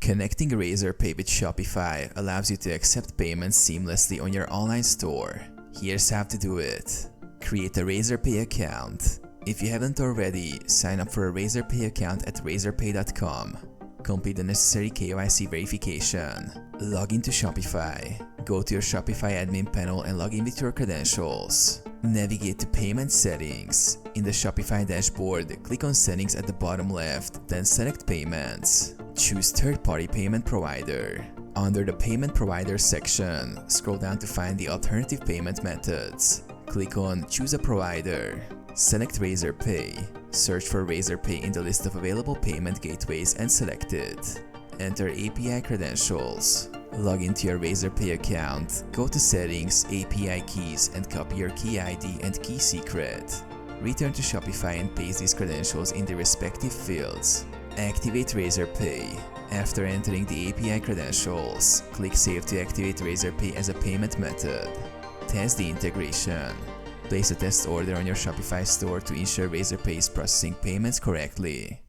Connecting Razorpay with Shopify allows you to accept payments seamlessly on your online store. Here's how to do it. Create a Razorpay account. If you haven't already, sign up for a Razorpay account at razorpay.com. Complete the necessary KYC verification. Log into Shopify. Go to your Shopify admin panel and log in with your credentials. Navigate to Payment Settings. In the Shopify dashboard, click on Settings at the bottom left, then select Payments. Choose Third-Party Payment Provider. Under the Payment Provider section, scroll down to find the alternative payment methods. Click on Choose a Provider. Select Razorpay. Search for Razorpay in the list of available payment gateways and select it. Enter API credentials. Log into your Razorpay account, go to Settings, API Keys and copy your key ID and key secret. Return to Shopify and paste these credentials in the respective fields. Activate Razorpay. After entering the API credentials, click Save to activate Razorpay as a payment method. Test the integration. Place a test order on your Shopify store to ensure Razorpay is processing payments correctly.